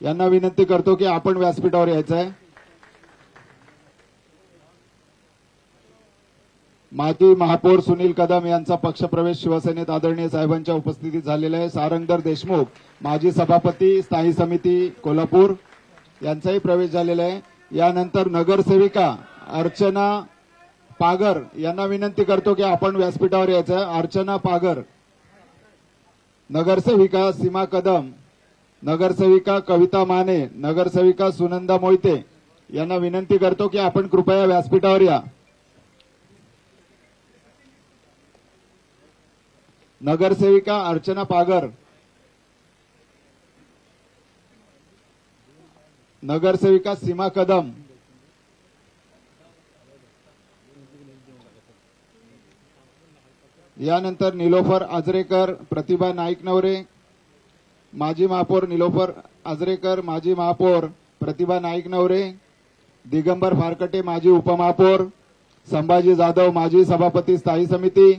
यांना विनंती करतो की आपण व्यासपीठावर यायचं आहे। माजी महापौर सुनील कदम यांचा पक्षप्रवेश शिवसेनेत आदरणीय साहेबांच्या उपस्थितीत झालेला आहे। सारंगधर देशमुख माजी सभापती स्थायी समिती कोल्हापूर यांचाही प्रवेश झालेला आहे। यानंतर नगरसेविका अर्चना पागर यांना विनंती करतो की आपण व्यासपीठावर यायचं आहे। अर्चना पागर, नगरसेविका सीमा कदम, नगरसेविका कविता माने, नगरसेविका सुनंदा मोहिते यांना विनंती करतो की आपण कृपया व्यासपीठावर या। नगरसेविका अर्चना पागर, नगरसेविका सीमा कदम, यानंतर निलोफर आजरेकर, प्रतिभा नाईक नवरे, माजी महापौर निलोफर आजरेकर, माजी महापौर प्रतिभा नाईक नवरे, दिगंबर फारकटे माजी उपमहापौर, संभाजी जाधव माजी सभापती स्थायी समिती,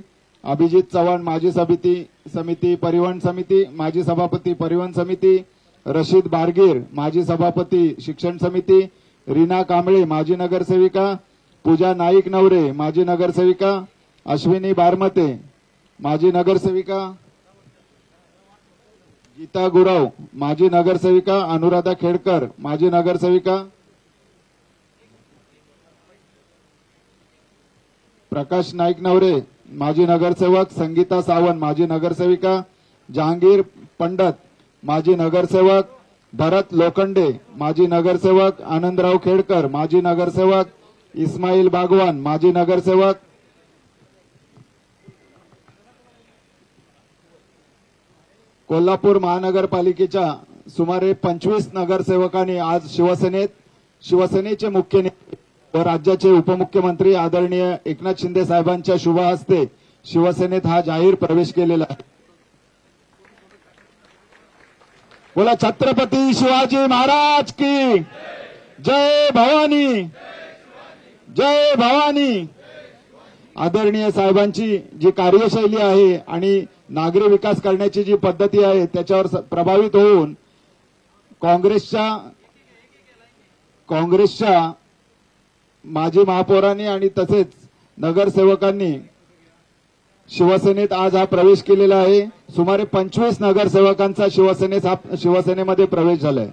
अभिजित चव्हाण माजी समिती परिवहन समिती, माजी सभापती परिवहन समिती, रशीद बारगीर माजी सभापती शिक्षण समिती, रीना कांबळे माजी नगरसेविका, पूजा नाईक नवरे माजी नगरसेविका, अश्विनी बारमते माजी नगरसेविका, गीता गुरव माजी नगरसेविका, अनुराधा खेडकर माजी नगरसेविका, प्रकाश नाईक नवरे माजी नगरसेवक, संगीता सावंत माजी नगरसेविका, जहांगीर पंडत माजी नगरसेवक, भरत लोखंडे माजी नगरसेवक, आनंदराव खेडकर माजी नगरसेवक, इस्माईल बागवान माजी नगरसेवक, कोल्हापूर महानगरपालिकेच्या सुमारे 25 नगरसेवकांनी आज शिवसेनेचे मुख्य नेते व राज्याचे उपमुख्यमंत्री आदरणीय एकनाथ शिंदे साहेबांच्या शुभ हस्ते शिवसेनेत हा जाहीर प्रवेश केलेला आहे। बोला छत्रपती शिवाजी महाराज की जय भवानी, जय भवानी। आदरणीय साहेबांची जी कार्यशैली आहे आणि नागरी विकास करण्याची जी पद्धती आहे त्याच्यावर प्रभावित होऊन काँग्रेसच्या माजी महापौरांनी आणि तसेच नगरसेवकांनी शिवसेनेत आज हा प्रवेश केलेला आहे। सुमारे 25 नगरसेवकांचा शिवसेनेमध्ये प्रवेश झालाय।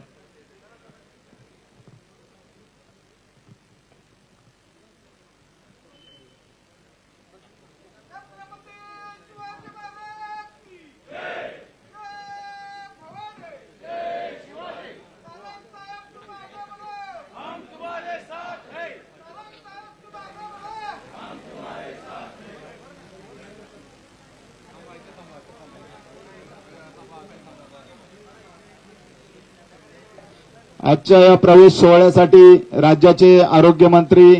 आजच्या या प्रवेश सोहळ्यासाठी राज्याचे आरोग्यमंत्री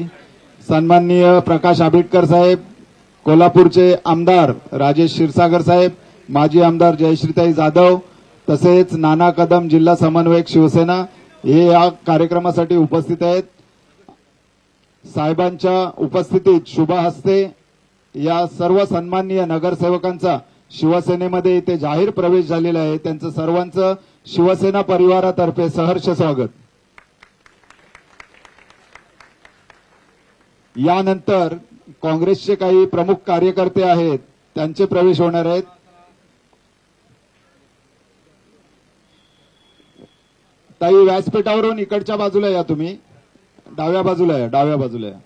सन्माननीय प्रकाश आंबेडकर साहेब, कोल्हापूरचे आमदार राजेश क्षीरसागर साहेब, माजी आमदार जयश्रीताई जाधव तसेच नाना कदम जिल्हा समन्वयक शिवसेना हे या कार्यक्रमासाठी उपस्थित आहेत। साहेबांच्या उपस्थितीत शुभ हस्ते या सर्व सन्माननीय नगरसेवकांचा शिवसेनेमध्ये इथे जाहीर प्रवेश झालेला आहे। त्यांचं सर्वांचं शिवसेना परिवारातर्फे सहर्ष स्वागत। यानंतर काँग्रेसचे काही प्रमुख कार्यकर्ते आहेत त्यांचे प्रवेश होणार आहेत। ताई व्यासपीठावरून इकडच्या बाजूला या, तुम्ही डाव्या बाजूला या, डाव्या बाजूला या।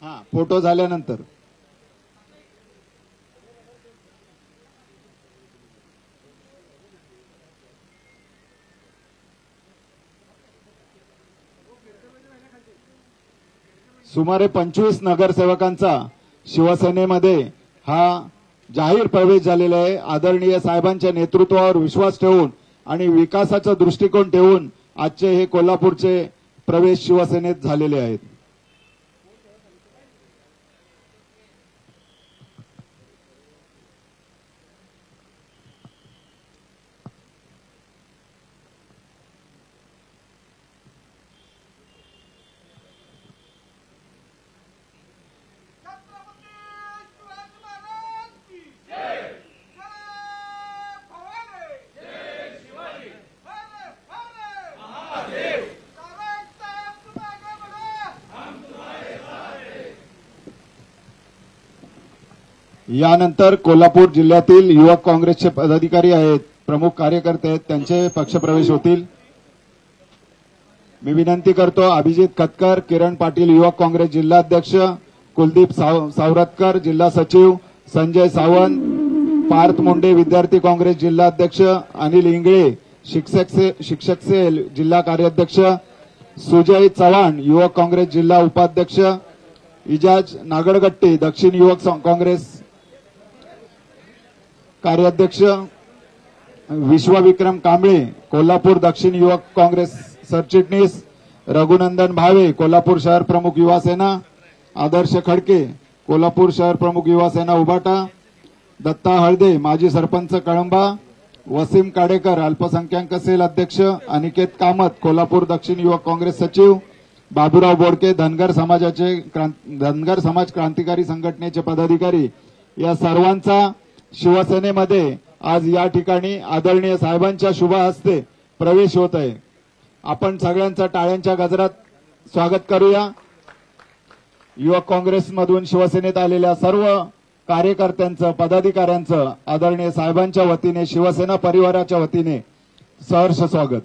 हा, फोटो झाल्यानंतर सुमारे 25 नगरसेवकांचा शिवसेनेमध्ये हा जाहीर प्रवेश झालेला आहे। आदरणीय साहेबांच्या नेतृत्वावर विश्वास ठेवून आणि विकासाचा दृष्टिकोन ठेवून आजचे हे कोल्हापूरचे प्रवेश शिवसेनेत झालेले आहेत। यानंतर कोल्हापूर जिल्ह्यातील युवक काँग्रेसचे पदाधिकारी आहेत, प्रमुख कार्यकर्ते आहेत, त्यांचे पक्षप्रवेश होतील. मी विनंती करतो अभिजित खतकर, किरण पाटील युवक काँग्रेस जिल्हाध्यक्ष, कुलदीप सावरतकर जिल्हा सचिव, संजय सावंत, पार्थ मुंडे विद्यार्थी काँग्रेस जिल्हाध्यक्ष, अनिल इंगळे शिक्षक सेल जिल्हा कार्याध्यक्ष, सुजय चव्हाण युवक काँग्रेस जिल्हा उपाध्यक्ष, इजाज नागडगट्टी दक्षिण युवक काँग्रेस कार्याध्यक्ष, विश्वविक्रम कांबळे कोल्हापूर दक्षिण युवक काँग्रेस सरचिटणीस, रघुनंदन भावे कोल्हापूर शहर प्रमुख युवा सेना, आदर्श खडके कोल्हापूर शहर प्रमुख युवा सेना उभाटा, दत्ता हळदे माजी सरपंच कळंबा, वसीम काडेकर अल्पसंख्याक सेल अध्यक्ष, अनिकेत कामत कोल्हापूर दक्षिण युवक काँग्रेस सचिव, बाबूराव बोडके धनगर समाज क्रांतिकारी संघटनेचे पदाधिकारी, या सर्वांचा शिवसेनेमध्ये आज या ठिकाणी आदरणीय साहेबांच्या शुभ हस्ते प्रवेश होत आहे. आपण सगळ्यांचं टाळ्यांच्या गजरात स्वागत करूया. युवक काँग्रेसमधून शिवसेनेत आलेल्या सर्व कार्यकर्त्यांचं, पदाधिकाऱ्यांचं आदरणीय साहेबांच्या वतीने, शिवसेना परिवाराच्या वतीने सहर्ष स्वागत.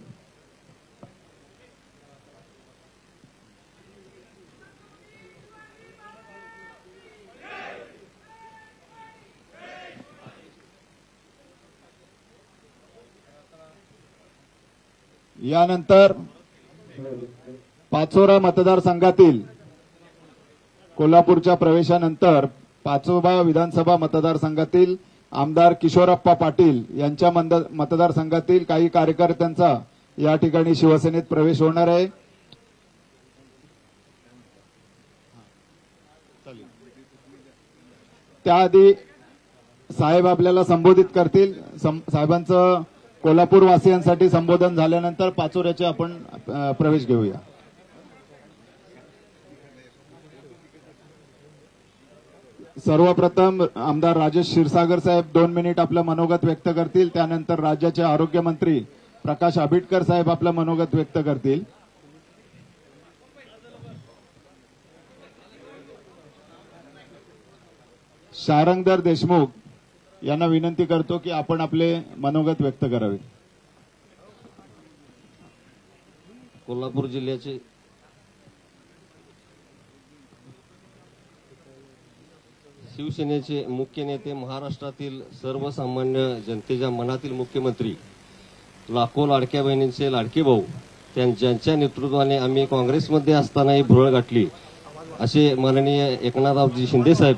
यानंतर पाचोरा मतदारसंघातील कोल्हापूरच्या प्रवेशानंतर पाचोबा विधानसभा मतदारसंघातील आमदार किशोरप्पा पाटील यांच्या मतदारसंघातील काही कार्यकर्त्यांचा या ठिकाणी शिवसेनेत प्रवेश होणार आहे. त्याआधी साहेब आपल्याला संबोधित करतील. साहेबांचं कोल्हापूर वासियांसाठी संबोधन झाल्यानंतर पाचोऱ्याचे आपण प्रवेश घेऊया. सर्वप्रथम आमदार राजेश क्षीरसागर साहेब 2 मिनिट आपलं मनोगत व्यक्त करतील. त्यानंतर राज्याचे आरोग्यमंत्री प्रकाश आंबेडकर साहेब आपलं मनोगत व्यक्त करतील. शारंगधर देशमुख यांना विनंती करतो की आपण आपले मनोगत व्यक्त करावे. कोल्हापूर जिल्ह्याचे शिवसेनेचे मुख्य नेते, महाराष्ट्रातील सर्वसामान्य जनतेच्या मनातील मुख्यमंत्री, लाखो लाडक्या बहिणींचे लाडके भाऊ, ज्यांच्या नेतृत्वाने आम्ही काँग्रेसमध्ये असतानाही भुरळ गाठली असे माननीय एकनाथरावजी शिंदे साहेब,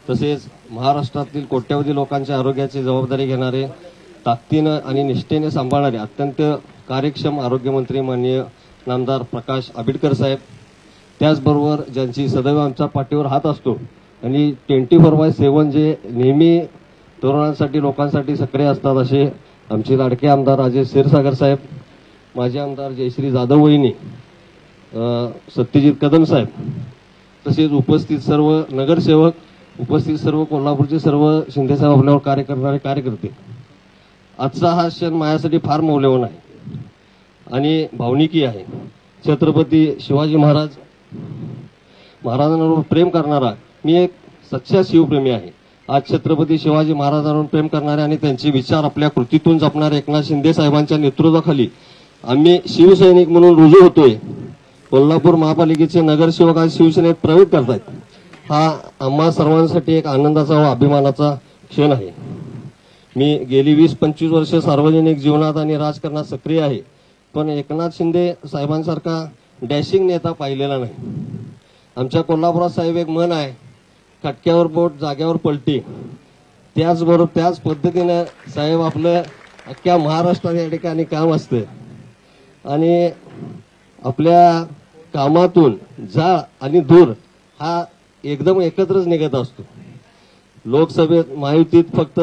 तसेच महाराष्ट्रातील कोट्यावधी लोकांच्या आरोग्याची जबाबदारी घेणारे, ताकदीनं आणि निष्ठेने सांभाळणारे अत्यंत कार्यक्षम आरोग्यमंत्री माननीय नामदार प्रकाश आंबेडकर साहेब, त्याचबरोबर ज्यांची सदैव आमच्या पाठीवर हात असतो आणि 24/7 जे नेहमी तरुणांसाठी, लोकांसाठी सक्रिय असतात असे आमचे लाडके आमदार राजेश क्षीरसागर साहेब, माजी आमदार जयश्री जाधव वहिनी, सत्यजित कदम साहेब, तसेच उपस्थित सर्व नगरसेवक, उपस्थित सर्व कोल्हापूरचे सर्व शिंदेसाहेब आपल्यावर कार्य करणारे कार्यकर्ते. आजचा हा क्षण माझ्यासाठी फार मौल्यवान आहे आणि भावनिकी आहे. छत्रपती शिवाजी महाराजांवर प्रेम करणारा मी एक सच्चा शिवप्रेमी आहे. आज छत्रपती शिवाजी महाराजांवर प्रेम करणारे आणि त्यांचे विचार आपल्या कृतीतून जपणारे एकनाथ शिंदे साहेबांच्या नेतृत्वाखाली आम्ही शिवसैनिक म्हणून रुजू होतोय. कोल्हापूर महापालिकेचे नगरसेवक आज शिवसेनेत प्रवेश करतायत. हा आम्हा सर्वांसाठी एक आनंदाचा व अभिमानाचा क्षण आहे. मी गेली 20-25 वर्ष सार्वजनिक जीवनात आणि राजकारणात सक्रिय आहे, पण एकनाथ शिंदे साहेबांसारखा डॅशिंग नेता पाहिलेला नाही. आमच्या कोल्हापुरात साहेब एक म्हण आहे, खटक्यावर बोट जाग्यावर पलटी. त्याचबरोबर त्याच पद्धतीने साहेब आपलं अख्ख्या महाराष्ट्रात या ठिकाणी काम असतं आणि आपल्या कामातून जाळ आणि धूर हा एकदम एकत्रच निघत असतो. लोकसभेत महायुतीत फक्त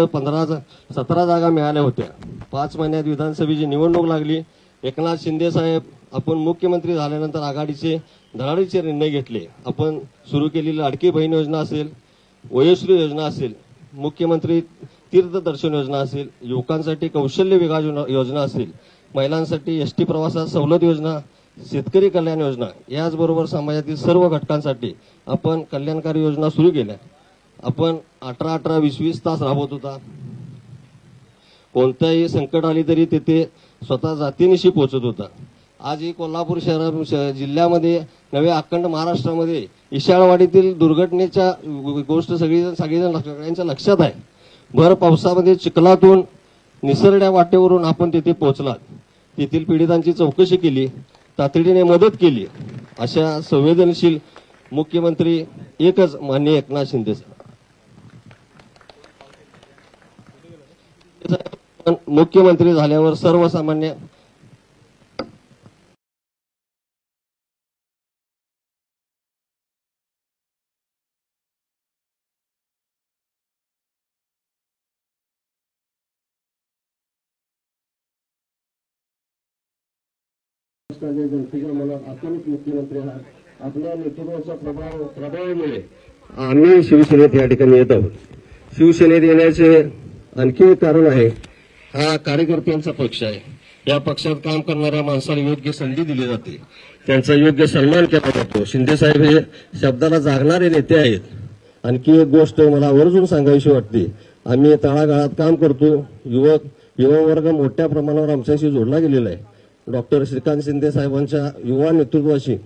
17 जागा मिळाल्या होत्या. 5 महिन्यात विधानसभेची निवडणूक लागली. एकनाथ शिंदे साहेब आपण मुख्यमंत्री झाल्यानंतर आघाडीचे धडाडीचे निर्णय घेतले. आपण सुरू केलेली लाडकी बहीण योजना असेल, वयोश्री योजना असेल, मुख्यमंत्री तीर्थदर्शन योजना असेल, युवकांसाठी कौशल्य विकास योजना असेल, महिलांसाठी एसटी प्रवासात सवलत योजना, शेतकरी कल्याण योजना, याचबरोबर समाजातील सर्व घटकांसाठी आपण कल्याणकारी योजना सुरू केल्या. आपण 18-18, 20-20 तास राबवत होता. कोणत्याही संकट आली तरी तिथे स्वतः जातीनिशी पोहोचत होता. आज ही कोल्हापूर जिल्ह्यामध्ये नव्हे अखंड महाराष्ट्रामध्ये इशाळवाडीतील दुर्घटनेच्या गोष्ट सगळ्यांच्या लक्षात आहे. भर पावसामध्ये चिखलातून निसरड्या वाटेवरून आपण तिथे पोहोचलात. तेथील पीडितांची चौकशी केली, तातडीने मदत केली. अशा संवेदनशील मुख्यमंत्री एकच माननीय एकनाथ शिंदे साहेब. मुख्यमंत्री झाल्यावर सर्वसामान्य जनतेच्या मनात आपणच मुख्यमंत्री आहात. आपल्या नेतृत्वाच्या प्रभावामुळे आम्ही शिवसेनेत या ठिकाणी येत आहोत. शिवसेनेत येण्याचे आणखी एक कारण आहे, हा कार्यकर्त्यांचा पक्ष आहे. या पक्षात काम करणाऱ्या माणसाला योग्य संधी दिली जाते, त्यांचा योग्य सन्मान केला जातो. शिंदेसाहेब हे शब्दाला जागणारे नेते आहेत. आणखी एक गोष्ट मला आवर्जून सांगावीशी वाटते, आम्ही तळागाळात काम करतो. युवा वर्ग मोठ्या प्रमाणावर आमच्याशी जोडला गेलेला आहे. डॉक्टर श्रीकांत शिंदे साहेबांच्या युवा नेतृत्वाशी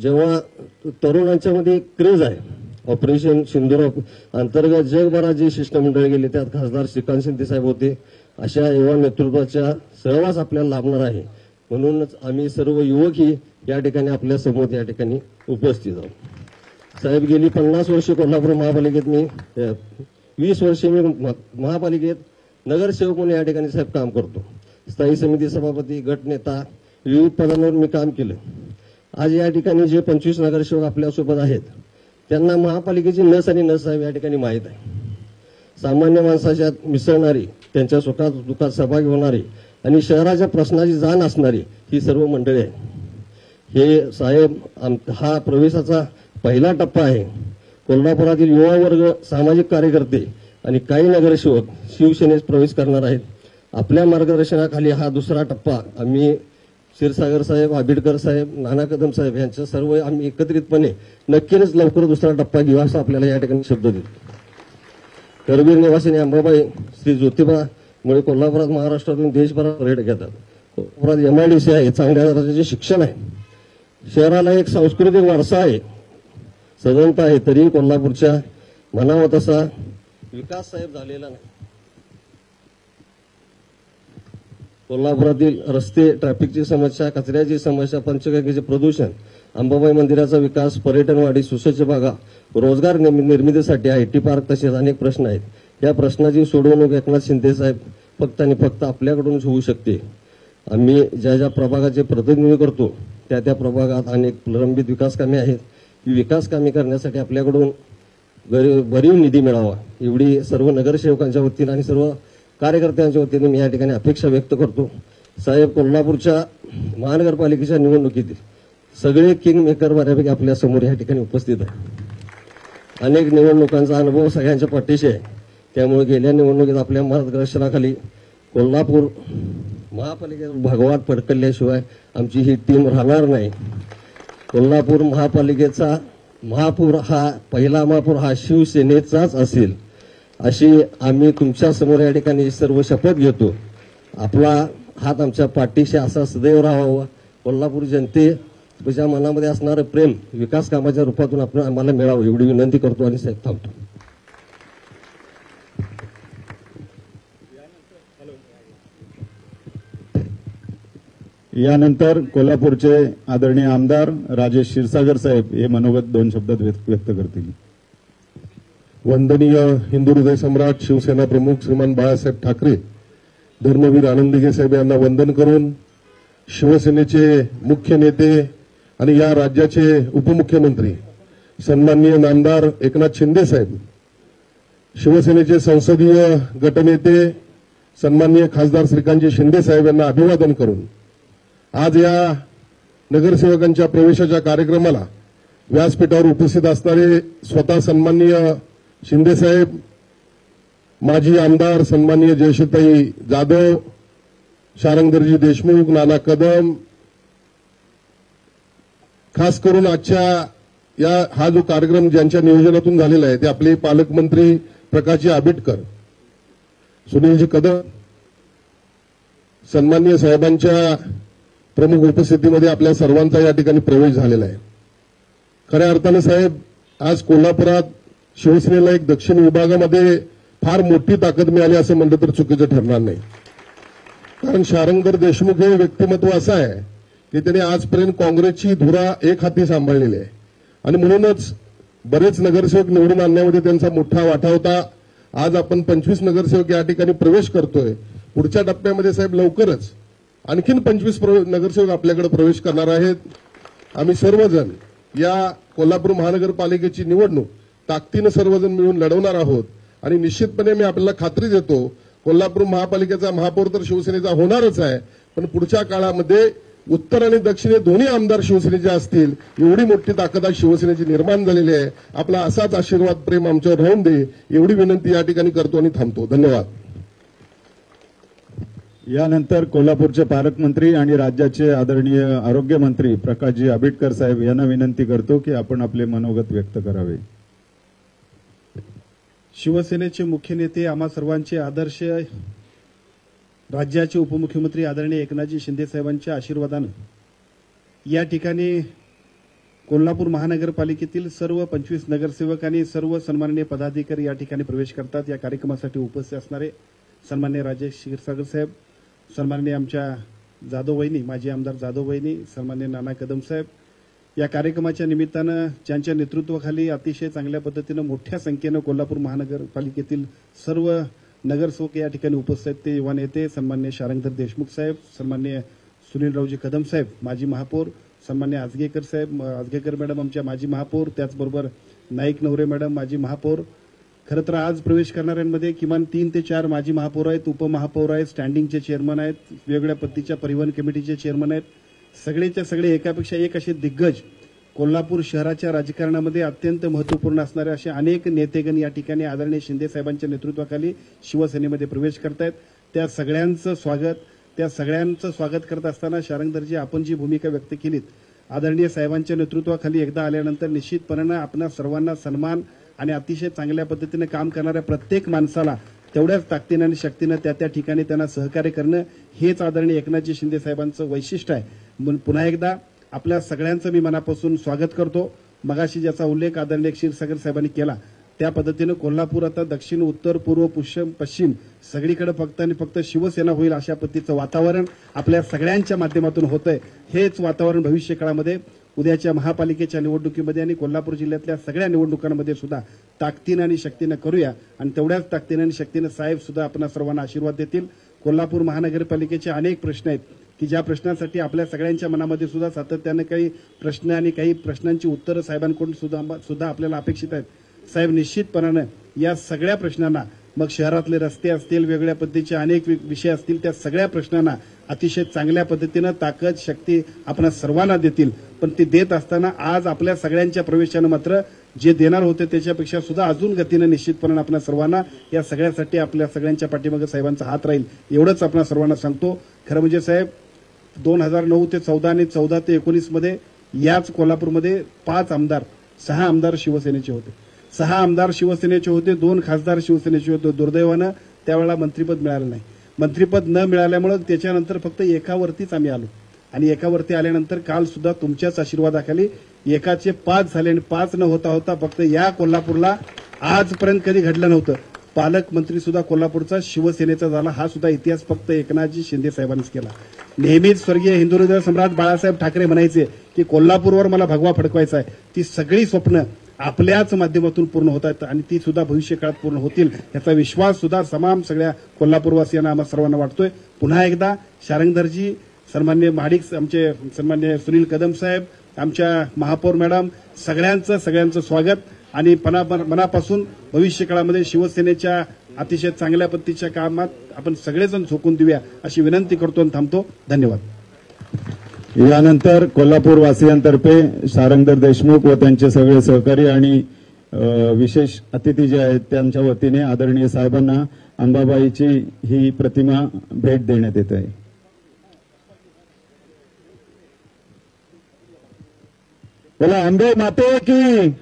जेव्हा तरुणांच्या मध्ये एक क्रेज आहे, ऑपरेशन सिंदूर अंतर्गत जगभरात जी शिष्टमंडळ गेली त्यात खासदार श्रीकांत शिंदे साहेब होते. अशा युवा नेतृत्वाच्या सहवास आपल्याला लाभणार आहे. म्हणूनच आम्ही सर्व युवकही या ठिकाणी आपल्या समोर या ठिकाणी उपस्थित आहोत. साहेब गेली 50 वर्षे कोल्हापूर महापालिकेत, मी 20 वर्षे मी महापालिकेत नगरसेवक म्हणून या ठिकाणी साहेब काम करतो. स्थायी समिती सभापती, गटनेता, विविध पदांवर मी काम केलं. आज या ठिकाणी जे 25 नगरसेवक आपल्यासोबत आहेत त्यांना महापालिकेची नस आणि नस साहेब या ठिकाणी माहीत आहे. सामान्य माणसाच्यात मिसळणारी, त्यांच्या सुखात दुःखात सहभागी होणारी आणि शहराच्या प्रश्नाची जाण असणारी ही सर्व मंडळी आहे. हे साहेब हा प्रवेशाचा पहिला टप्पा आहे. कोल्हापुरातील युवा वर्ग, सामाजिक कार्यकर्ते आणि काही नगरसेवक शिवसेनेत प्रवेश करणार आहेत. आपल्या मार्गदर्शनाखाली हा दुसरा टप्पा आम्ही क्षीरसागर साहेब, आंबेडकर साहेब, नाना कदम साहेब यांच्या सर्व आम्ही एकत्रितपणे नक्कीच लवकर दुसरा टप्पा घेऊ असं आपल्याला या ठिकाणी शब्द देतो. करवीर निवासिनी अंबाबाई, श्री ज्योतिबा मुळे कोल्हापुरात महाराष्ट्रातून देशभरात पर्यटक येतात. कोल्हापुरात MIDC आहे, चांगल्या दर्जाचे शिक्षण आहे, शहराला एक सांस्कृतिक वारसा आहे, सजनता आहे. तरी कोल्हापूरच्या म्हणावा तसा विकास साहेब झालेला नाही. कोल्हापुरातील रस्ते, ट्रॅफिकची समस्या, कचऱ्याची समस्या, पंचगंगेचे प्रदूषण, अंबाबाई मंदिराचा विकास, पर्यटनवाढी, सुसज्ज भागा, रोजगार निर्मितीसाठी IT पार्क तसेच अनेक प्रश्न आहेत. या प्रश्नाची सोडवणूक एकनाथ शिंदे साहेब फक्त आणि फक्त आपल्याकडूनच होऊ शकते. आम्ही ज्या ज्या प्रभागाचे प्रतिनिधित्व करतो त्या त्या प्रभागात अनेक प्रलंबित विकास कामे आहेत. ही विकास कामे करण्यासाठी आपल्याकडून भरीव निधी मिळावा एवढी सर्व नगरसेवकांच्या वतीने आणि सर्व कार्यकर्त्यांच्या वतीने मी या ठिकाणी अपेक्षा व्यक्त करतो. साहेब, कोल्हापूरच्या महानगरपालिकेच्या निवडणुकीतील सगळे किंग मेकर बऱ्यापैकी आपल्या समोर या ठिकाणी उपस्थित आहे. अनेक निवडणुकांचा अनुभव सगळ्यांच्या पाठीशी आहे. त्यामुळे गेल्या निवडणुकीत आपल्या मार्गदर्शनाखाली कोल्हापूर महापालिकेत भगवान पडकल्याशिवाय आमची ही टीम राहणार नाही. कोल्हापूर महापालिकेचा महापौर हा पहिला महापौर हा शिवसेनेचाच असेल अशी आम्ही तुमच्या समोर या ठिकाणी सर्व शपथ घेतो. आपला हात आमच्या पाठीशी असा सदैव राहावा. कोल्हापूर जनतेच्या मनामध्ये असणारं प्रेम विकास कामाच्या रूपातून आपण आम्हाला मिळावं एवढी विनंती करतो आणि साहेब थांबतो. यानंतर कोल्हापूरचे आदरणीय आमदार राजेश क्षीरसागर साहेब हे मनोगत 2 शब्दात व्यक्त करतील. वंदनीय हिंदू हृदय सम्राट शिवसेना प्रमुख श्रीमान बाळासाहेब ठाकरे, धर्मवीर आनंद दिघे साहेब यांना वंदन करून शिवसेनेचे मुख्य नेते आणि या राज्याचे उपमुख्यमंत्री सन्माननीय नामदार एकनाथ शिंदे साहेब, शिवसेनेचे संसदीय गटनेते सन्माननीय खासदार श्रीकांतजी शिंदे साहेब यांना अभिवादन करून आज या नगरसेवकांच्या प्रवेशाच्या कार्यक्रमाला व्यासपीठावर उपस्थित असणारे स्वतः सन्माननीय शिंदे साहेब, माजी आमदार सन्माननीय जयश्रीताई जाधव, शारंगधरजी देशमुख, नाना कदम, खास करून आजच्या हा जो कार्यक्रम ज्यांच्या नियोजनातून झालेला आहे ते आपले पालकमंत्री प्रकाशजी आंबेडकर, सुनीलजी कदम, सन्माननीय साहेबांच्या प्रमुख उपस्थितीमध्ये आपल्या सर्वांचा या ठिकाणी प्रवेश झालेला आहे. खऱ्या अर्थानं साहेब, आज कोल्हापुरात शिवसेनेला एक दक्षिण विभागामध्ये फार मोठी ताकद मिळाली असं म्हणलं तर चुकीचं ठरणार नाही. कारण शारंगधर देशमुख हे व्यक्तिमत्व असं आहे की त्यांनी आजपर्यंत काँग्रेसची धुरा एक हाती सांभाळलेली आहे आणि म्हणूनच बरेच नगरसेवक निवडून आणण्यामध्ये त्यांचा मोठा वाटा होता. आज आपण 25 नगरसेवक या ठिकाणी प्रवेश करतोय. पुढच्या टप्प्यामध्ये साहेब लवकरच आणखीन 25 नगरसेवक आपल्याकडे प्रवेश करणार आहेत. आम्ही सर्वजण या कोल्हापूर महानगरपालिकेची निवडणूक ताकदीनं सर्वजण मिळून लढवणार आहोत आणि निश्चितपणे मी आपल्याला खात्री देतो, कोल्हापूर महापालिकेचा महापौर तर शिवसेनेचा होणारच आहे, पण पुढच्या काळामध्ये उत्तर आणि दक्षिण हे दोन्ही आमदार शिवसेनेचे असतील. एवढी मोठी ताकद आज शिवसेनेची निर्माण झालेली आहे. आपला असाच आशीर्वाद प्रेम आमच्यावर राहून दे एवढी विनंती या ठिकाणी करतो आणि थांबतो. धन्यवाद. यानंतर कोल्हापूरचे पालकमंत्री आणि राज्याचे आदरणीय आरोग्यमंत्री प्रकाशजी आंबेडकर साहेब यांना विनंती करतो की आपण आपले मनोगत व्यक्त करावे. शिवसेनेचे मुख्य नेते, आम्हा सर्वांचे आदर्श राज्याचे उपमुख्यमंत्री आदरणीय एकनाथजी शिंदे साहेबांच्या आशीर्वादानं या ठिकाणी कोल्हापूर महानगरपालिकेतील सर्व 25 नगरसेवक आणि सर्व सन्माननीय पदाधिकारी या ठिकाणी प्रवेश करतात. या कार्यक्रमासाठी उपस्थित असणारे सन्माननीय राजेश क्षीरसागर साहेब, सन्माननीय आमच्या जाधव वहिनी, माजी आमदार जाधव वहिनी, सन्माननीय नाना कदम साहेब, या कार्यक्रमाच्या निमित्तानं ज्यांच्या नेतृत्वाखाली अतिशय चांगल्या पद्धतीनं मोठ्या संख्येनं कोल्हापूर महानगरपालिकेतील सर्व नगरसेवक या ठिकाणी उपस्थित आहेत. ते युवा नेते सन्माननीय शारंगधर देशमुख साहेब, सन्माननीय सुनीलरावजी कदम साहेब माजी महापौर, सन्माननीय आजगेकर साहेब, आजगेकर मॅडम आमच्या माजी महापौर, त्याचबरोबर नाईक नवरे मॅडम माजी महापौर. खरं तर आज प्रवेश करणाऱ्यांमध्ये किमान 3 ते 4 माजी महापौर आहेत, उपमहापौर आहेत, स्टँडिंगचे चेअरमन आहेत, वेगवेगळ्या पद्धतीच्या परिवहन कमिटीचे चेअरमन आहेत. सगळेच्या सगळे एकापेक्षा एक असे दिग्गज कोल्हापूर शहराच्या राजकारणामध्ये अत्यंत महत्वपूर्ण असणारे असे अनेक नेतेगण या ठिकाणी आदरणीय शिंदे साहेबांच्या नेतृत्वाखाली शिवसेनेमध्ये प्रवेश करतायत. त्या सगळ्यांचं स्वागत करत असताना शारंगधरजी, आपण जी भूमिका व्यक्त केलीत, आदरणीय साहेबांच्या नेतृत्वाखाली एकदा आल्यानंतर निश्चितपणे आपणा सर्वांना सन्मान आणि अतिशय चांगल्या पद्धतीने काम करणाऱ्या प्रत्येक माणसाला तेवढ्याच ताकदीनं आणि शक्तीनं त्या ठिकाणी त्यांना सहकार्य करणं हेच आदरणीय एकनाथजी शिंदे साहेबांचं वैशिष्ट्य आहे. म्हणून पुन्हा एकदा आपल्या सगळ्यांचं मी मनापासून स्वागत करतो. मगाशी ज्याचा उल्लेख आदरणीय क्षीरसागर साहेबांनी केला त्या पद्धतीनं कोल्हापूर आता दक्षिण, उत्तर, पूर्व, पश्चिम सगळीकडे फक्त आणि फक्त शिवसेना होईल अशा पद्धतीचं वातावरण आपल्या सगळ्यांच्या माध्यमातून होतंय. हेच वातावरण भविष्य काळामध्ये उद्याच्या महापालिकेच्या निवडणुकीमध्ये आणि कोल्हापूर जिल्ह्यातल्या सगळ्या निवडणुकांमध्ये सुद्धा ताकदीनं आणि शक्तीनं करूया आणि तेवढ्याच ताकदीनं आणि शक्तीनं साहेब सुद्धा आपण सर्वांना आशीर्वाद देतील. कोल्हापूर महानगरपालिकेचे अनेक प्रश्न आहेत की ज्या प्रश्नांसाठी आपल्या सगळ्यांच्या मनामध्ये सुद्धा सातत्यानं काही प्रश्न आणि काही प्रश्नांची उत्तरं साहेबांकडून सुद्धा आपल्याला अपेक्षित आहेत. साहेब निश्चितपणानं या सगळ्या प्रश्नांना, मग शहरातले रस्ते असतील, वेगवेगळ्या पद्धतीचे अनेक विषय असतील, त्या सगळ्या प्रश्नांना अतिशय चांगल्या पद्धतीनं ताकद, शक्ती आपण सर्वांना देतील. पण ते देत असताना आज आपल्या सगळ्यांच्या प्रवेशानं मात्र जे देणार होते त्याच्यापेक्षा सुद्धा अजून गतीनं निश्चितपणे आपण सर्वांना या सगळ्यासाठी आपल्या सगळ्यांच्या पाठीमागे साहेबांचा हात राहील एवढंच आपण सर्वांना सांगतो. खरं म्हणजे साहेब 2009 ते 14 आणि 14 ते 19 मध्ये याच कोल्हापूरमध्ये 6 आमदार शिवसेनेचे होते. 6 आमदार शिवसेनेचे होते, 2 खासदार शिवसेनेचे होते. दुर्दैवानं त्यावेळेला मंत्रिपद मिळालं नाही. मंत्रिपद न मिळाल्यामुळे त्याच्यानंतर फक्त एकावरतीच आम्ही आलो आणि एकावरती आल्यानंतर काल सुद्धा तुमच्याच आशीर्वादाखाली एकाचे 5 झाले आणि 5 न होता फक्त या कोल्हापूरला आजपर्यंत कधी घडलं नव्हतं. पालकमंत्री सुद्धा कोल्हापूरचा शिवसेनेचा झाला. हा सुद्धा इतिहास फक्त एकनाथजी शिंदे साहेबांनीच केला. नेहमीच स्वर्गीय हिंदुहृदय सम्राट बाळासाहेब ठाकरे म्हणायचे की कोल्हापूरवर मला भगवा फडकवायचा आहे. ती सगळी स्वप्न आपल्याच माध्यमातून पूर्ण होत आहेत आणि ती सुद्धा भविष्य काळात पूर्ण होतील याचा विश्वास सुद्धा तमाम सगळ्या कोल्हापूरवासियांना आम्हा सर्वांना वाटतोय. पुन्हा एकदा शारंगधरजी, सन्मान्य महाडिक, आमचे सन्मान्य सुनील कदम साहेब, आमच्या महापौर मॅडम, सगळ्यांचं स्वागत आणि मनापासून भविष्य काळामध्ये शिवसेनेच्या अतिशय चांगल्या पद्धतीच्या कामात आपण सगळेजण झोकून देऊया अशी विनंती करतो आणि थांबतो. धन्यवाद. यानंतर कोल्हापूर वासियांतर्फे शारंगधर देशमुख व त्यांचे सगळे सहकारी आणि विशेष अतिथी जे आहेत त्यांच्या वतीने आदरणीय साहेबांना अंबाबाईची ही प्रतिमा भेट देण्यात येत आहे. बोला अंबे माते की.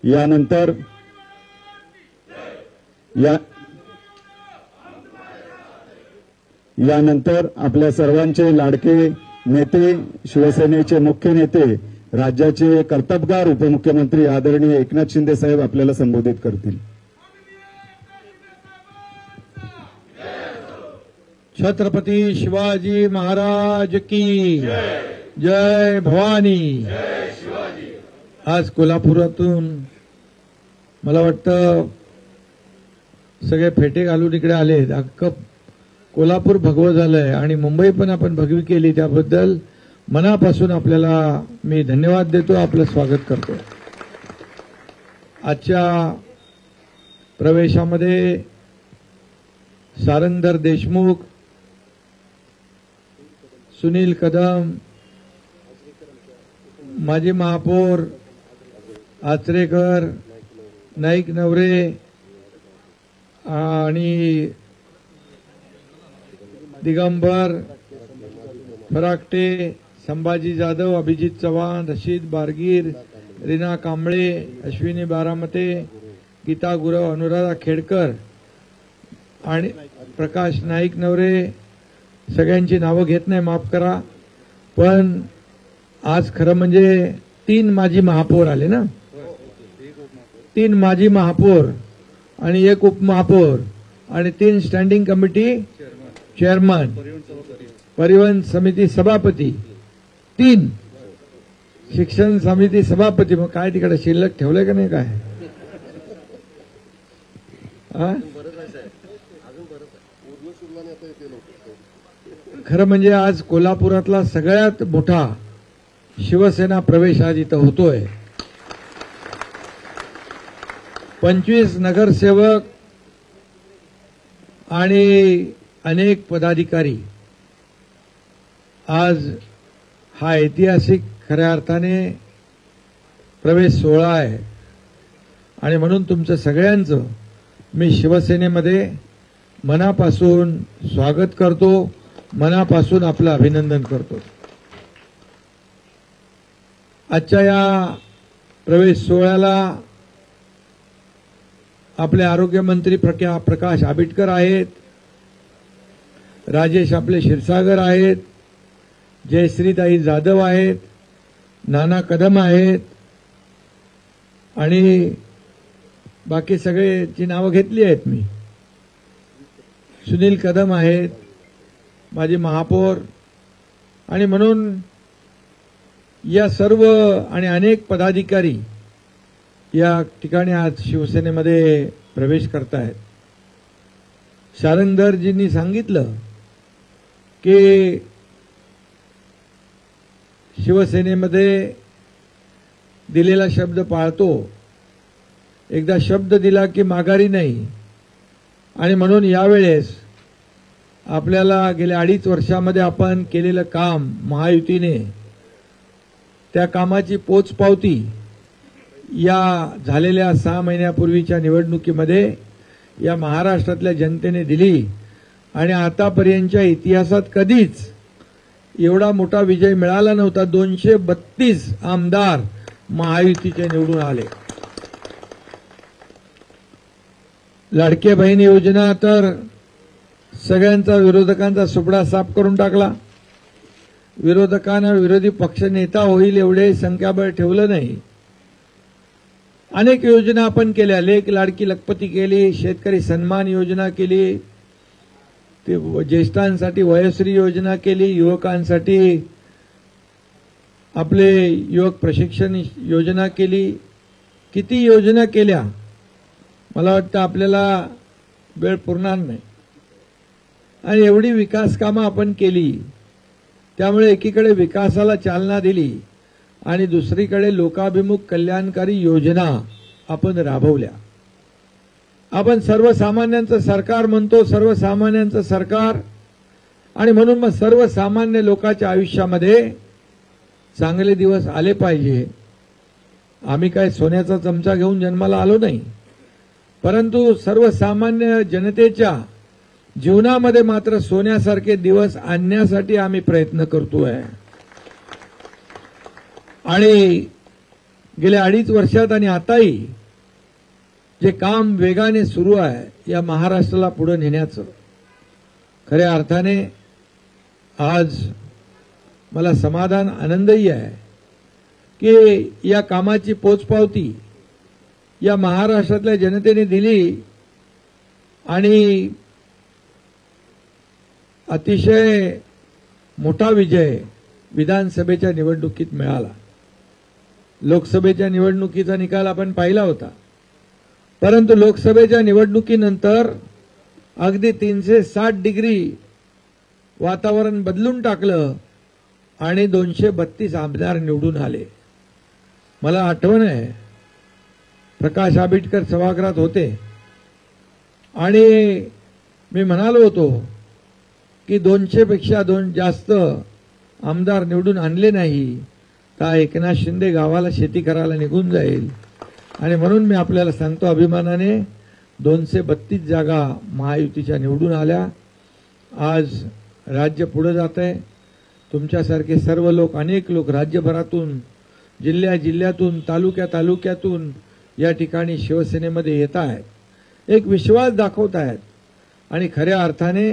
यानंतर यानंतर आपल्या सर्वांचे लाडके नेते, शिवसेनेचे मुख्य नेते, राज्याचे कर्तबगार उपमुख्यमंत्री आदरणीय एकनाथ शिंदे साहेब आपल्याला संबोधित करतील. छत्रपती शिवाजी महाराज की जय. भवानी. आज कोल्हापुरातून मला वाटतं सगळे फेटे घालून इकडे आले. अख्खं कोल्हापूर भगवं झालंय आणि मुंबई पण आपण भगवी केली, त्याबद्दल मनापासून आपल्याला मी धन्यवाद देतो, आपलं स्वागत करतो. आजच्या प्रवेशामध्ये सारंगधर देशमुख, सुनील कदम, माजी महापौर आचरेकर, नाईक नवरे आणि दिगंबर फराकटे, संभाजी जाधव, अभिजित चव्हाण, रशीद बारगीर, रीना कांबळे, अश्विनी बारामते, गीता गुरव, अनुराधा खेडकर आणि प्रकाश नाईक नवरे, सगळ्यांची नावं घेत नाही, माफ करा. पण आज खरं म्हणजे 3 माजी महापौर आले ना, 3 माजी महापौर आणि 1 उपमहापौर आणि 3 स्टँडिंग कमिटी चेअरमन, परिवहन समिती सभापती, 3 शिक्षण समिती सभापती. मग काय तिकडे शिल्लक ठेवलंय का नाही काय? खरं म्हणजे आज कोल्हापुरातला सगळ्यात मोठा शिवसेना प्रवेश आज इथं होतोय. 25 नगरसेवक आणि अनेक पदाधिकारी. आज हा ऐतिहासिक खऱ्या अर्थाने प्रवेश सोहळा आहे आणि म्हणून तुमचं सगळ्यांचं मी शिवसेनेमध्ये मनापासून स्वागत करतो, मनापासून आपलं अभिनंदन करतो. आजच्या या प्रवेश सोहळ्याला आपले आरोग्यमंत्री प्रकाश आंबेडकर आहेत, राजेश आपले क्षीरसागर आहेत, जयश्रीताई जाधव आहेत, नाना कदम आहेत आणि बाकी सगळेची नावं घेतली आहेत मी. सुनील कदम आहेत, माझे महापौर. आणि म्हणून या सर्व आणि अनेक पदाधिकारी या ठिकाणी आज शिवसेनेमध्ये प्रवेश करतायत. सारंगधरजींनी सांगितलं की शिवसेनेमध्ये दिलेला शब्द पाळतो, एकदा शब्द दिला की माघारी नाही. आणि म्हणून यावेळेस आपल्याला गेल्या 2.5 वर्षामध्ये आपण केलेलं काम महायुतीने, त्या कामाची पोचपावती या झालेल्या 6 महिन्यापूर्वीच्या निवडणुकीमध्ये या महाराष्ट्रातल्या जनतेने दिली. आणि आतापर्यंतच्या इतिहासात कधीच एवढा मोठा विजय मिळाला नव्हता. 232 आमदार महायुतीचे निवडून आले. लाडके बहीण योजना तर सगळ्यांचा, विरोधकांचा सुपडा साफ करून टाकला. विरोधकांना विरोधी पक्ष नेता होईल एवढे संख्याबळ ठेवलं नाही. अनेक योजना आपण केल्या. लेक लाडकी लखपती केली, शेतकरी सन्मान योजना केली, ते ज्येष्ठांसाठी वयोश्री योजना केली, युवकांसाठी आपले युवक प्रशिक्षण योजना केली. किती योजना केल्या, मला वाटतं आपल्याला वेळ पुरणार नाही. आणि एवढी विकास कामं आपण केली, त्यामुळे एकीकडे विकासाला चालना दिली आणि दुसरीकडे लोकाभिमुख कल्याणकारी योजना आपण राबवल्या. आपण सर्वसामान्यांचं सरकार म्हणतो, सर्वसामान्यांचं सरकार. आणि म्हणून मग सर्वसामान्य लोकांच्या आयुष्यामध्ये चांगले दिवस आले पाहिजे. आम्ही काय सोन्याचा चमचा घेऊन जन्माला आलो नाही, परंतु सर्वसामान्य जनतेच्या जीवनामध्ये मात्र सोन्यासारखे दिवस आणण्यासाठी आम्ही प्रयत्न करतोय. आणि गेल्या 2.5 वर्षात आणि आताही जे काम वेगाने सुरू आहे या महाराष्ट्राला पुढे नेण्याचं, खऱ्या अर्थाने आज मला समाधान आनंदही आहे की या कामाची पोचपावती या महाराष्ट्रातल्या जनतेने दिली आणि अतिशय मोठा विजय विधानसभेच्या निवडणुकीत मिळाला. लोकसभेच्या निवडणुकीचा निकाल आपण पाहिला होता, परंतु लोकसभेच्या निवडणुकीनंतर अगदी 360 डिग्री वातावरण बदलून टाकलं आणि 232 आमदार निवडून आले. मला आठवण आहे, प्रकाश आंबेडकर सभागृहात होते आणि मी म्हणालो होतो की 200 पेक्षा जास्त आमदार निवडून आणले नाही तर एकनाथ शिंदे गावाला शेती करायला निघून जाईल. आणि म्हणून मी आपल्याला सांगतो अभिमानाने 232 जागा महायुतीच्या निवडून आल्या. आज राज्य पुढे जात आहे. तुमच्यासारखे सर्व लोक, अनेक लोक राज्यभरातून, जिल्ह्यातून, तालुक्यातून या ठिकाणी शिवसेनेमध्ये येत आहेत, एक विश्वास दाखवत आहेत. आणि खऱ्या अर्थाने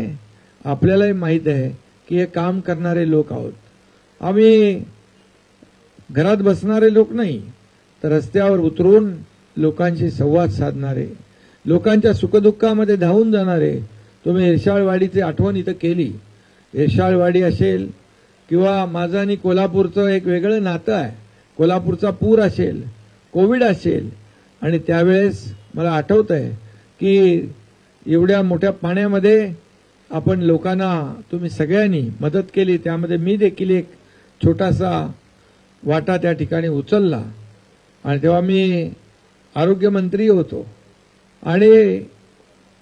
आपल्यालाही माहीत आहे की हे काम करणारे लोक आहोत. आम्ही घरात बसणारे लोक नाही, तर रस्त्यावर उतरून लोकांशी संवाद साधणारे, लोकांच्या सुखदुःखामध्ये धावून जाणारे. तुम्ही इरशाळवाडीची आठवण इथं केली. इरशाळवाडी असेल किंवा माझं आणि कोल्हापूरचं एक वेगळं नातं आहे. कोल्हापूरचा पूर असेल, कोविड असेल, आणि त्यावेळेस मला आठवत आहे की एवढ्या मोठ्या पाण्यामध्ये आपण लोकांना, तुम्ही सगळ्यांनी मदत केली. त्यामध्ये मी देखील एक छोटासा वाटा त्या ठिकाणी उचलला. आणि तेव्हा मी आरोग्यमंत्री होतो. आणि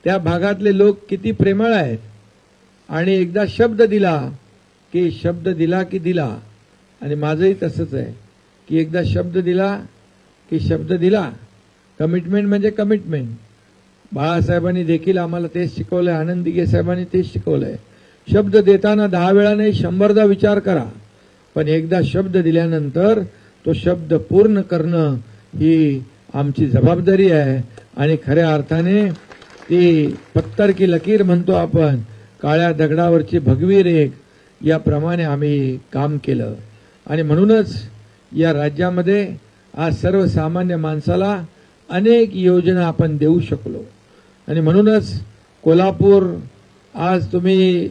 त्या भागातले लोक किती प्रेमळ आहेत. आणि एकदा शब्द दिला की दिला. आणि माझंही तसंच आहे की एकदा शब्द दिला की शब्द दिला. कमिटमेंट म्हणजे कमिटमेंट. बाळासाहेबांनी देखील आम्हाला तेच शिकवलंय, आनंद दिघे साहेबांनी तेच शिकवलंय. शब्द देताना 10 वेळा नाही 100दा विचार करा, पण एकदा शब्द दिल्यानंतर तो शब्द पूर्ण करणं ही आमची जबाबदारी आहे. आणि खऱ्या अर्थाने ती पत्तर की लकीर म्हणतो आपण, काळ्या दगडावरची भगवी रेख, याप्रमाणे आम्ही काम केलं. आणि म्हणूनच या राज्यामध्ये आज सर्वसामान्य माणसाला अनेक योजना आपण देऊ शकलो. आणि म्हणूनच कोल्हापूर आज तुम्ही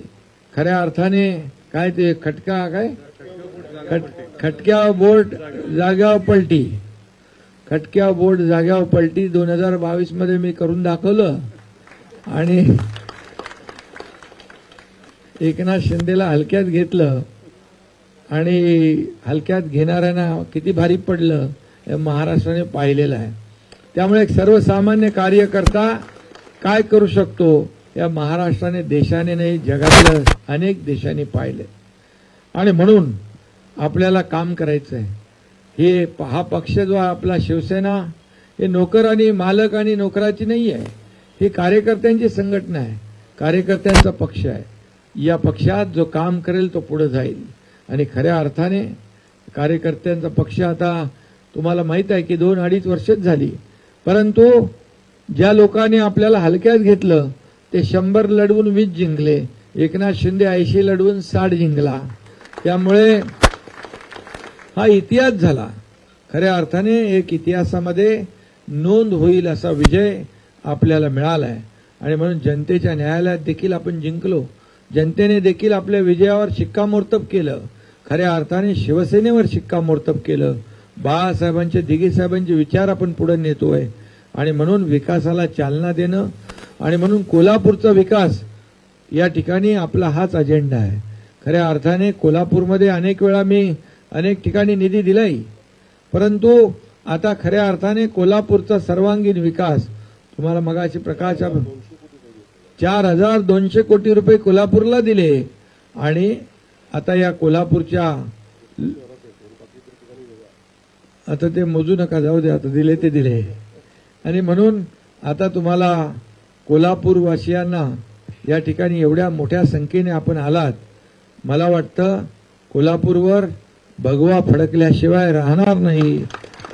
खऱ्या अर्थाने काय ते खटक्या बोर्ड जाग्यावर पलटी, खटक्या बोर्ड जाग्यावर पलटी 2022 मध्ये मी करून दाखवलं. आणि एकनाथ शिंदेला हलक्यात घेतलं आणि हलक्यात घेणाऱ्यांना किती भारी पडलं हे महाराष्ट्राने पाहिलेलं आहे. त्यामुळे एक सर्वसामान्य कार्यकर्ता काय करू शकतो या महाराष्ट्राने, देशाने नाही जगातल्या अनेक देशांनी पाहिले. आणि म्हणून आपल्याला काम करायचं आहे. हे हा पक्ष जो आपला शिवसेना, हे नोकर आणि मालक आणि नोकराची नाही आहे. ही कार्यकर्त्यांची संघटना आहे, कार्यकर्त्यांचा पक्ष आहे. या पक्षात जो काम करेल तो पुढे जाईल. आणि खऱ्या अर्थाने कार्यकर्त्यांचा पक्ष आता तुम्हाला माहित आहे की 2-2.5 वर्षच झाली, परंतु ज्या लोकांनी आपल्याला हलक्यात घेतलं ते 100 लढवून 20 जिंकले. एकनाथ शिंदे 80 लढवून 60 जिंकला. त्यामुळे हा इतिहास झाला. खऱ्या अर्थाने एक इतिहासामध्ये नोंद होईल असा विजय आपल्याला मिळाला आहे. आणि म्हणून जनतेच्या न्यायालयात देखील आपण जिंकलो. जनतेने देखील आपल्या विजयावर शिक्कामोर्तब केलं. खऱ्या अर्थाने शिवसेनेवर शिक्कामोर्तब केलं. बाळासाहेबांचे, दिघे साहेबांचे विचार आपण पुढे नेतोय. आणि म्हणून विकासाला चालना देणं, आणि म्हणून कोल्हापूरचा विकास या ठिकाणी आपला हाच अजेंडा आहे. खऱ्या अर्थाने कोल्हापूरमध्ये अनेक वेळा मी अनेक ठिकाणी निधी दिलाय, परंतु आता खऱ्या अर्थाने कोल्हापूरचा सर्वांगीण विकास, तुम्हाला मगाशी प्रकाश 4200 कोटी रुपये कोल्हापूरला दिले. आणि आता या कोल्हापूरच्या, आता ते मोजू नका, जाऊ दे, आता दिले ते दिले. आणि म्हणून आता तुम्हाला कोल्हापूरवासियांना या ठिकाणी एवढ्या मोठ्या संख्येने आपण आलात. मला वाटतं कोल्हापूरवर भगवा फडकल्याशिवाय राहणार नाही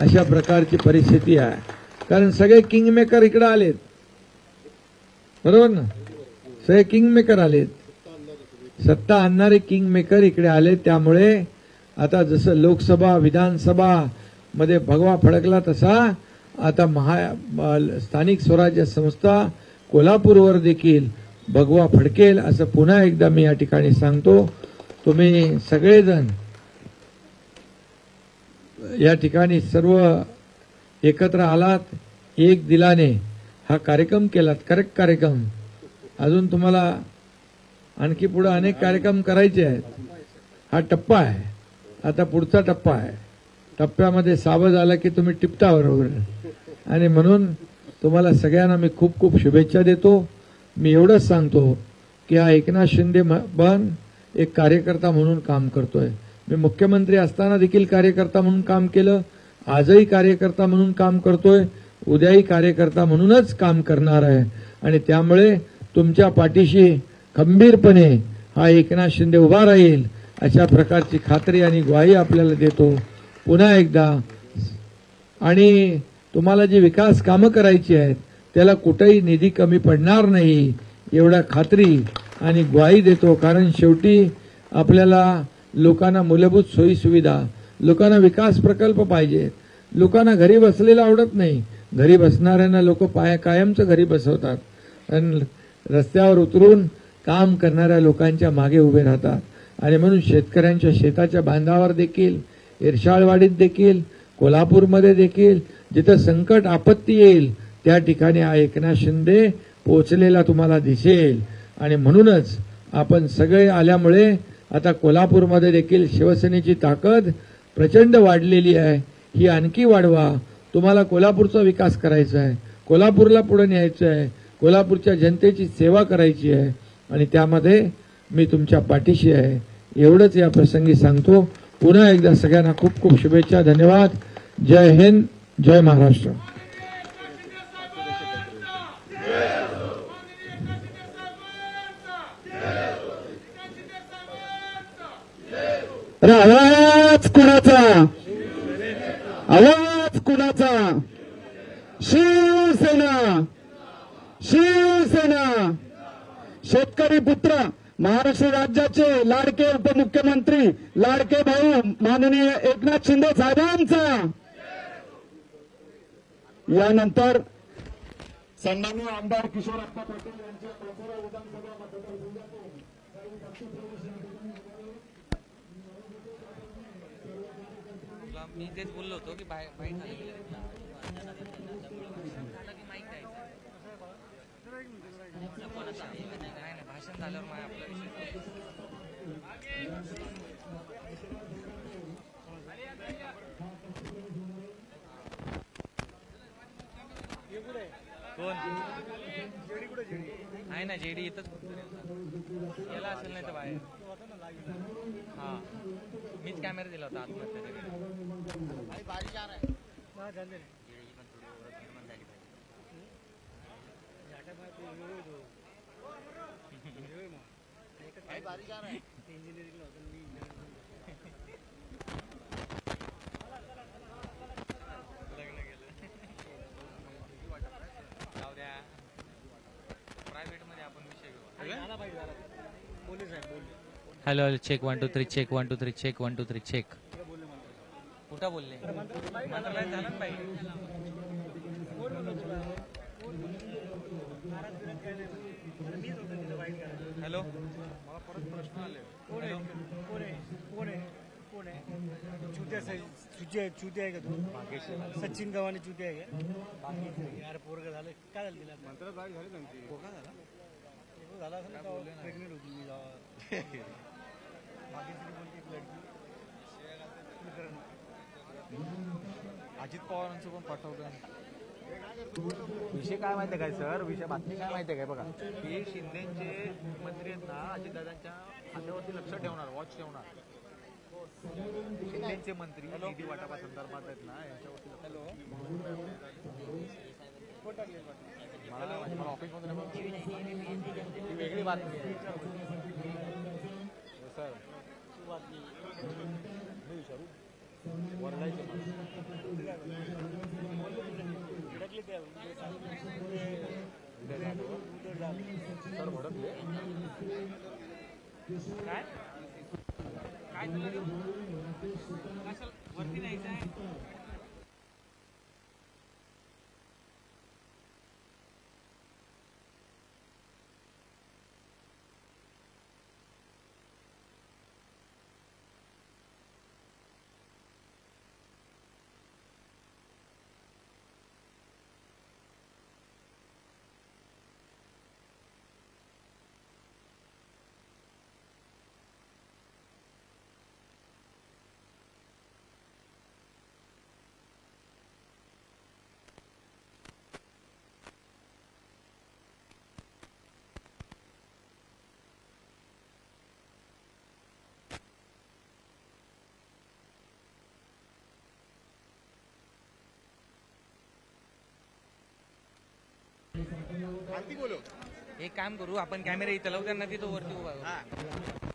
अशा प्रकारची परिस्थिती आहे. कारण सगळे किंगमेकर इकडे आलेत, बरोबर ना? सगळे किंगमेकर आलेत, सत्ता आणणारे किंगमेकर इकडे आले. त्यामुळे आता जसं लोकसभा विधानसभा मध्ये भगवा फडकला तसा आता स्थानिक स्वराज्य संस्था कोल्हापूरवर देखील भगवा फडकेल असं पुन्हा एकदा मी या ठिकाणी सांगतो. तुम्ही सगळेजण या ठिकाणी सर्व एकत्र आलात, एक दिलाने हा कार्यक्रम केलात. करेक्ट कार्यक्रम. अजून तुम्हाला आणखी पुढे अनेक कार्यक्रम करायचे आहेत. हा टप्पा आहे, आता पुढचा टप्पा आहे. टप्प्यामध्ये सावध आला की तुम्ही टिपता बरोबर. आणि म्हणून तुम्हाला सगळ्यांना मी खूप खूप शुभेच्छा देतो. मी एवढंच सांगतो की हा एकनाथ शिंदे पण एक कार्यकर्ता म्हणून काम करतोय. मी मुख्यमंत्री असताना देखील कार्यकर्ता म्हणून काम केलं, आजही कार्यकर्ता म्हणून काम करतोय, उद्याही कार्यकर्ता म्हणूनच काम करणार आहे. आणि त्यामुळे तुमच्या पाठीशी खंबीरपणे हा एकनाथ शिंदे उभा राहील अशा प्रकारची खात्री आणि ग्वाही आपल्याला देतो पुन्हा एकदा. आणि तुम्हाला जी विकास कामं करायची आहेत त्याला कुठेही निधी कमी पडणार नाही एवढा खात्री आणि ग्वाही देतो. कारण शेवटी आपल्याला लोकांना मूलभूत सोयी सुविधा, लोकांना विकास प्रकल्प पाहिजेत. लोकांना घरी बसलेलं आवडत नाही. घरी बसणाऱ्यांना लोक कायमचं घरी बसवतात आणि रस्त्यावर उतरून काम करणाऱ्या लोकांच्या मागे उभे राहतात. आणि म्हणून शेतकऱ्यांच्या शेताच्या बांधावर देखील, इरशाळवाडीत देखील, कोल्हापूरमध्ये देखील जिथं संकट आपत्ती येईल त्या ठिकाणी हा एकनाथ शिंदे पोहोचलेला तुम्हाला दिसेल. आणि म्हणूनच आपण सगळे आल्यामुळे आता कोल्हापूरमध्ये देखील शिवसेनेची ताकद प्रचंड वाढलेली आहे. ही आणखी वाढवा. तुम्हाला कोल्हापूरचा विकास करायचा आहे, कोल्हापूरला पुढे न्यायचं आहे, कोल्हापूरच्या जनतेची सेवा करायची आहे. आणि त्यामध्ये मी तुमच्या पाठीशी आहे एवढंच या प्रसंगी सांगतो. पुन्हा एकदा सगळ्यांना खूप खूप शुभेच्छा. धन्यवाद. जय हिंद, जय महाराष्ट्र. आवाज कुणाचा? आवाज कुणाचा? शिवसेना, शिवसेना. शेतकरी पुत्र, महाराष्ट्र राज्याचे लाडके उपमुख्यमंत्री, लाडके भाऊ माननीय एकनाथ शिंदे साहेबांचा. यानंतर सन्माननीय आमदार किशोरप्पा पाटील यांच्या पाचोरा विधानसभा मतदारसंघातून मी तेच बोललो होतो की बाईट नाही भाषण झाल्यावर माझ्या आपला कोण आहे ना जेडी इथंच याला असेल नाही तर बाहेर. हा मीच कॅमेरा दिला होता आत्महत्या. Hello hello check 1 2 3 check 1 2 3 check 1 2 3 check. कुठं बोलले? मंत्रालयात झालं ना बाई. हॅलो मला परत प्रश्न आले. चुत्या आहे का तू? सचिन गव्हाणे चुत्या आहे का? यार पोरग झालं काय झालं तिला? मंत्रालयात बाहेर झाली त्यांची. का झाला असं ना प्रेग्नेंट होती मी गावात. अजित पवारांचं पण पाठवलं. विषय काय माहितीये काय सर? विषय बातमी काय माहितीये काय? बघा हे शिंदेचे मंत्री आहेत ना, अजितदादांच्या खात्यावरती लक्ष ठेवणार, वॉच ठेवणार. शिंदेचे मंत्री निधी वाटपा संदर्भात आहेत ना, याच्यावरती. हॅलो मला ऑफिसमधून ती वेगळी बातमी आहे सर. मी विचारू वरडायचं सर भडकले काय काय तुला वरती न्यायचं आहे. एक काम करू आपण कॅमेरा इथं लावू त्यांना तिथं वरती उभा